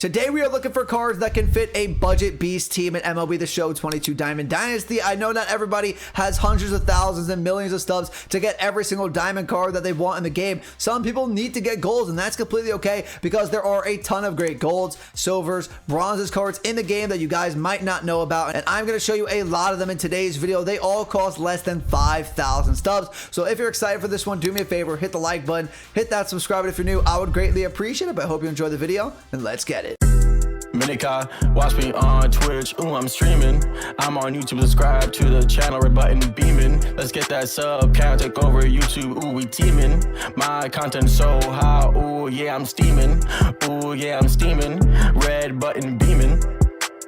Today we are looking for cards that can fit a budget beast team in MLB The Show 22 Diamond Dynasty. I know not everybody has hundreds of thousands and millions of stubs to get every single diamond card that they want in the game. Some people need to get golds, and that's completely okay because there are a ton of great golds, silvers, bronzes cards in the game that you guys might not know about, and I'm going to show you a lot of them in today's video. They all cost less than 5,000 stubs. So if you're excited for this one, do me a favor, hit the like button, hit that subscribe button if you're new. I would greatly appreciate it, but I hope you enjoy the video, and let's get it. Minika, watch me on Twitch, ooh, I'm streaming. I'm on YouTube, subscribe to the channel, red button beaming. Let's get that sub count, take over YouTube, ooh, we teaming. My content so high, ooh, yeah, I'm steaming. Ooh, yeah, I'm steaming, red button beaming.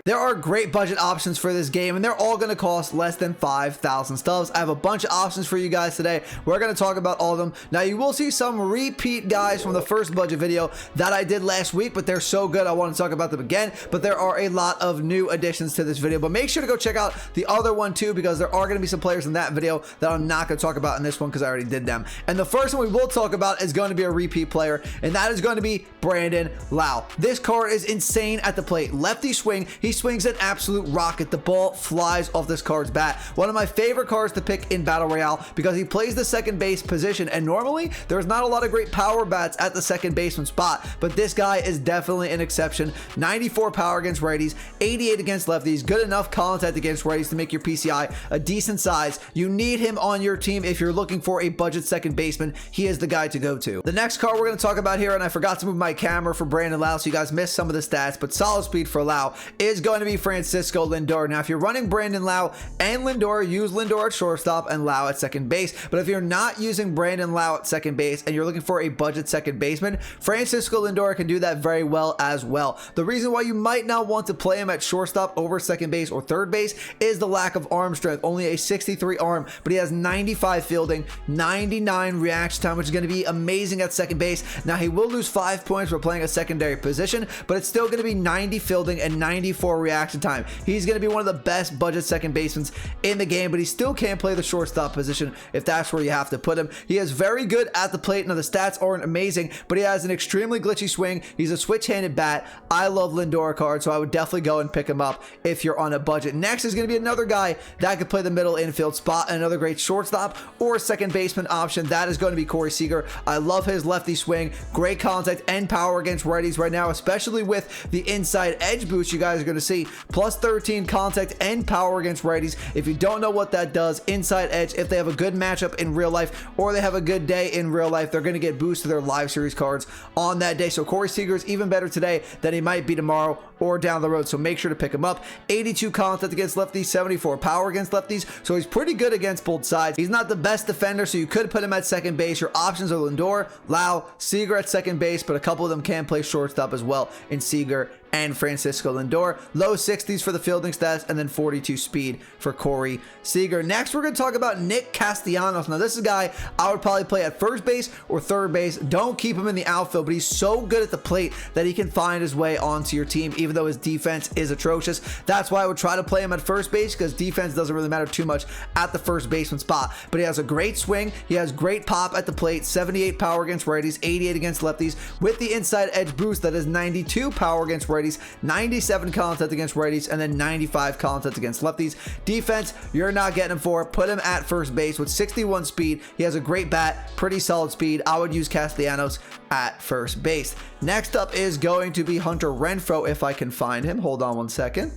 There are great budget options for this game, and they're all going to cost less than 5,000 stubs. I have a bunch of options for you guys today. We're going to talk about all of them. Now, you will see some repeat guys from the first budget video that I did last week, but they're so good, I want to talk about them again. But there are a lot of new additions to this video. But make sure to go check out the other one too, because there are going to be some players in that video that I'm not going to talk about in this one because I already did them. And the first one we will talk about is going to be a repeat player, and that is going to be Brandon Lowe. This card is insane at the plate. Lefty swing. He swings an absolute rocket. The ball flies off this card's bat. One of my favorite cards to pick in Battle Royale because he plays the second base position, and normally there's not a lot of great power bats at the second baseman spot, but this guy is definitely an exception. 94 power against righties, 88 against lefties, good enough contact against righties to make your PCI a decent size. You need him on your team if you're looking for a budget second baseman. He is the guy to go to. The next card we're going to talk about here, and I forgot to move my camera for Brandon Lowe, so you guys missed some of the stats, but solid speed for Lowe is going to be Francisco Lindor. Now, if you're running Brandon Lowe and Lindor, use Lindor at shortstop and Lowe at second base. But if you're not using Brandon Lowe at second base and you're looking for a budget second baseman, Francisco Lindor can do that very well as well. The reason why you might not want to play him at shortstop over second base or third base is the lack of arm strength. Only a 63 arm, but he has 95 fielding, 99 reaction time, which is going to be amazing at second base. Now, he will lose 5 points for playing a secondary position, but it's still going to be 90 fielding and 94 reaction time. He's going to be one of the best budget second basemen in the game, but he still can't play the shortstop position if that's where you have to put him. He is very good at the plate. Now, the stats aren't amazing, but he has an extremely glitchy swing. He's a switch-handed bat. I love Lindor card, so I would definitely go and pick him up if you're on a budget. Next is going to be another guy that could play the middle infield spot, and another great shortstop or second baseman option. That is going to be Corey Seager. I love his lefty swing, great contact and power against righties right now, especially with the inside edge boost you guys are going to see. Plus 13 contact and power against righties. If you don't know what that does, inside edge, if they have a good matchup in real life or they have a good day in real life, they're going to get boosted their live series cards on that day. So Corey Seager is even better today than he might be tomorrow or down the road, so make sure to pick him up. 82 contact against lefties, 74 power against lefties, so he's pretty good against both sides. He's not the best defender, so you could put him at second base. Your options are Lindor, Lowe, Seager at second base, but a couple of them can play shortstop as well in Seager and Francisco Lindor. Low 60s for the fielding stats, and then 42 speed for Corey Seager. Next, we're going to talk about Nick Castellanos. Now, this is a guy I would probably play at first base or third base. Don't keep him in the outfield, but he's so good at the plate that he can find his way onto your team, even though his defense is atrocious. That's why I would try to play him at first base, because defense doesn't really matter too much at the first baseman spot. But he has a great swing. He has great pop at the plate, 78 power against righties, 88 against lefties, with the inside edge boost that is 92 power against righties, 97 contact against righties, and then 95 contact against lefties. Defense, you're not getting him for. Put him at first base with 61 speed. He has a great bat, pretty solid speed. I would use Castellanos at first base. Next up is going to be Hunter Renfroe, if I can find him. Hold on one second.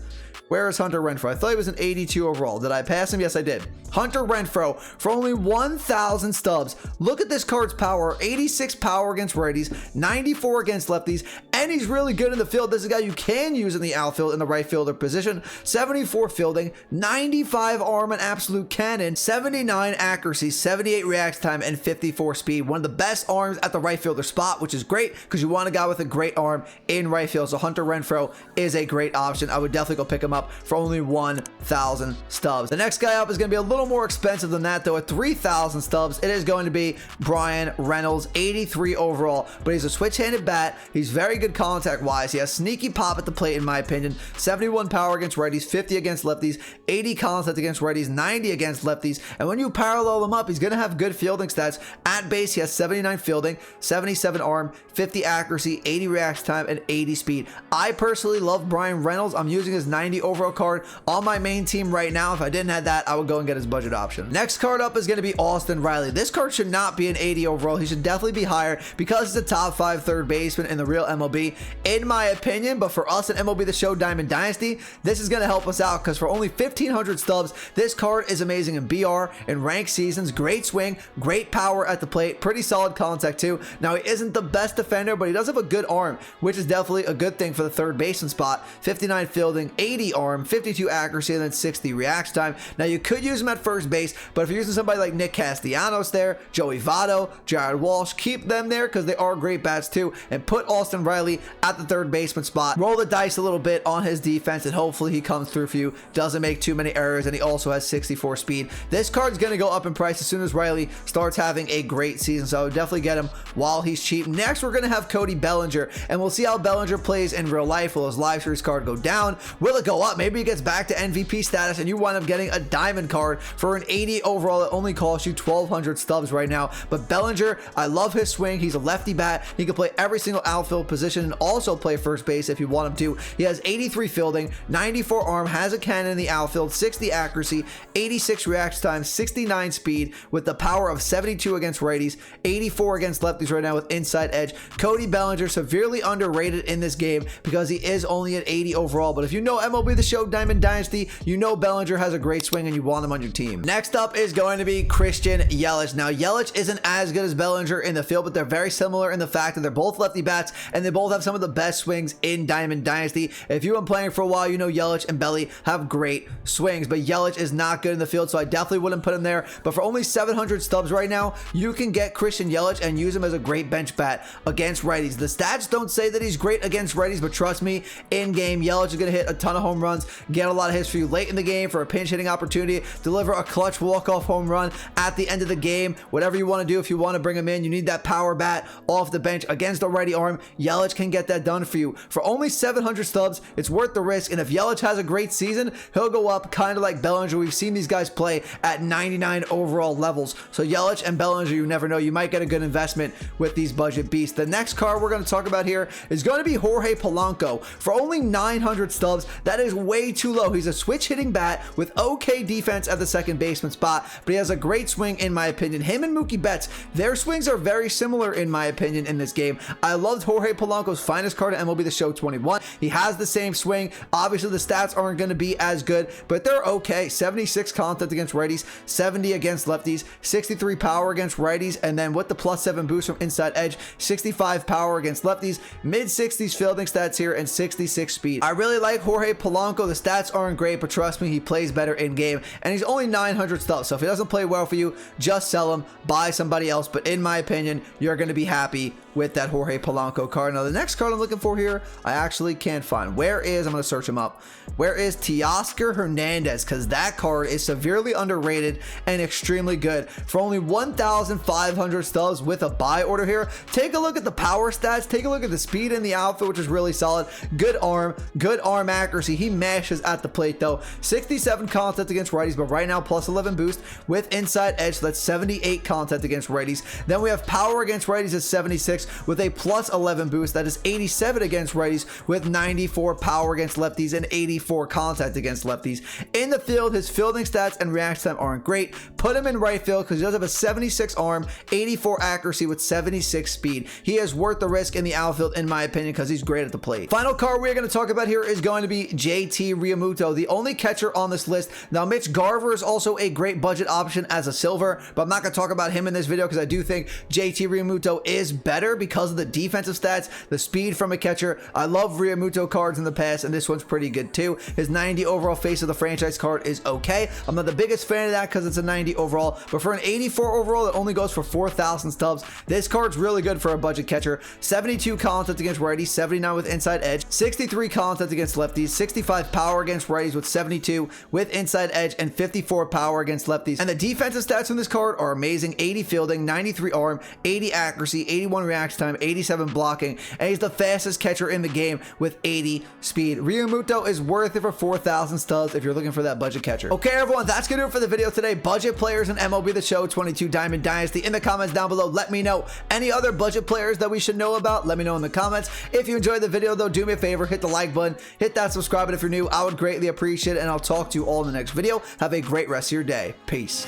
Where is Hunter Renfroe? I thought he was an 82 overall. Did I pass him? Yes, I did. Hunter Renfroe for only 1,000 stubs. Look at this card's power. 86 power against righties, 94 against lefties, and he's really good in the field. This is a guy you can use in the outfield in the right fielder position. 74 fielding, 95 arm, an absolute cannon, 79 accuracy, 78 reaction time, and 54 speed. One of the best arms at the right fielder spot, which is great because you want a guy with a great arm in right field. So Hunter Renfroe is a great option. I would definitely go pick him up for only 1,000 stubs. The next guy up is going to be a little more expensive than that, though. At 3,000 stubs, it is going to be Bryan Reynolds, 83 overall, but he's a switch-handed bat. He's very good good contact wise. He has sneaky pop at the plate, in my opinion. 71 power against righties, 50 against lefties, 80 contact against righties, 90 against lefties. And when you parallel him up, he's going to have good fielding stats. At base, he has 79 fielding, 77 arm, 50 accuracy, 80 reaction time, and 80 speed. I personally love Bryan Reynolds. I'm using his 90 overall card on my main team right now. If I didn't have that, I would go and get his budget option. Next card up is going to be Austin Riley. This card should not be an 80 overall. He should definitely be higher because he's a top 5 third baseman in the real MLB, in my opinion. But for us in MLB The Show Diamond Dynasty, this is going to help us out because for only 1,500 stubs, this card is amazing in BR and ranked seasons. Great swing, great power at the plate, pretty solid contact too. Now, he isn't the best defender, but he does have a good arm, which is definitely a good thing for the third baseman spot. 59 fielding, 80 arm, 52 accuracy, and then 60 reaction time. Now, you could use him at first base, but if you're using somebody like Nick Castellanos there, Joey Votto, Jared Walsh, keep them there because they are great bats too, and put Austin Riley at the third baseman spot. Roll the dice a little bit on his defense, and hopefully he comes through for you, doesn't make too many errors, and he also has 64 speed. This card's going to go up in price as soon as Riley starts having a great season, so I would definitely get him while he's cheap. Next, we're going to have Cody Bellinger, and we'll see how Bellinger plays in real life. Will his live series card go down? Will it go up? Maybe he gets back to MVP status, and you wind up getting a diamond card for an 80 overall that only costs you 1,200 stubs right now. But Bellinger, I love his swing. He's a lefty bat. He can play every single outfield position and also play first base if you want him to. He has 83 fielding, 94 arm, has a cannon in the outfield, 60 accuracy, 86 reaction time, 69 speed with the power of 72 against righties, 84 against lefties right now with inside edge. Cody Bellinger, severely underrated in this game because he is only at 80 overall. But if you know MLB The Show Diamond Dynasty, you know Bellinger has a great swing and you want him on your team. Next up is going to be Christian Yelich. Now, Yelich isn't as good as Bellinger in the field, but they're very similar in the fact that they're both lefty bats and they both have some of the best swings in Diamond Dynasty. If you've been playing for a while, you know Yelich and Belly have great swings, but Yelich is not good in the field, so I definitely wouldn't put him there. But for only 700 stubs right now, you can get Christian Yelich and use him as a great bench bat against righties. The stats don't say that he's great against righties, but trust me, in game, Yelich is going to hit a ton of home runs, get a lot of hits for you late in the game for a pinch hitting opportunity, deliver a clutch walk-off home run at the end of the game. Whatever you want to do, if you want to bring him in, you need that power bat off the bench against a righty arm. Yelich can get that done for you. For only 700 stubs, it's worth the risk, and if Yelich has a great season, he'll go up kind of like Bellinger. We've seen these guys play at 99 overall levels. So Yelich and Bellinger, you never know. You might get a good investment with these budget beasts. The next card we're going to talk about here is going to be Jorge Polanco. For only 900 stubs, that is way too low. He's a switch hitting bat with okay defense at the second baseman spot, but he has a great swing in my opinion. Him and Mookie Betts, their swings are very similar in my opinion in this game. I loved Jorge Polanco's finest card at MLB The Show 21. He has the same swing. Obviously, the stats aren't going to be as good, but they're okay. 76 contact against righties, 70 against lefties, 63 power against righties, and then with the +7 boost from inside edge, 65 power against lefties, mid-60s fielding stats here, and 66 speed. I really like Jorge Polanco. The stats aren't great, but trust me, he plays better in game, and he's only 900 stubs. So if he doesn't play well for you, just sell him, buy somebody else. But in my opinion, you're going to be happy with that Jorge Polanco card. Now, the next card I'm looking for here, I actually can't find. I'm going to search him up. Where is Teoscar Hernandez? Because that card is severely underrated and extremely good. For only 1,500 stubs with a buy order here, take a look at the power stats. Take a look at the speed in the outfit, which is really solid. Good arm accuracy. He mashes at the plate though. 67 contact against righties, but right now +11 boost with inside edge. So that's 78 contact against righties. Then we have power against righties at 76 with a +11 boost. That is 87 against righties with 94 power against lefties and 84 contact against lefties. In the field, his fielding stats and reaction time aren't great. Put him in right field because he does have a 76 arm, 84 accuracy with 76 speed. He is worth the risk in the outfield in my opinion because he's great at the plate. Final card we're going to talk about here is going to be JT Realmuto, the only catcher on this list. Now, Mitch Garver is also a great budget option as a silver, but I'm not going to talk about him in this video because I do think JT Realmuto is better because of the defensive stats, the speed from a catcher. I love Realmuto cards in the past, and this one's pretty good too. His 90 overall face of the franchise card is okay. I'm not the biggest fan of that because it's a 90 overall, but for an 84 overall that only goes for 4,000 stubs, this card's really good for a budget catcher. 72 contact against righties, 79 with inside edge, 63 contact against lefties, 65 power against righties with 72 with inside edge, and 54 power against lefties. And the defensive stats from this card are amazing. 80 fielding, 93 arm, 80 accuracy, 81 reaction time, 87 blocking, and he's the fastest catcher in the game with 80 speed. Realmuto is worth it for 4,000 stubs if you're looking for that budget catcher. Okay, everyone, that's gonna do it for the video today. Budget players in MLB The Show 22 Diamond Dynasty. In the comments down below, let me know any other budget players that we should know about. Let me know in the comments. If you enjoyed the video, though, do me a favor, hit the like button, hit that subscribe button if you're new. I would greatly appreciate it, and I'll talk to you all in the next video. Have a great rest of your day. Peace.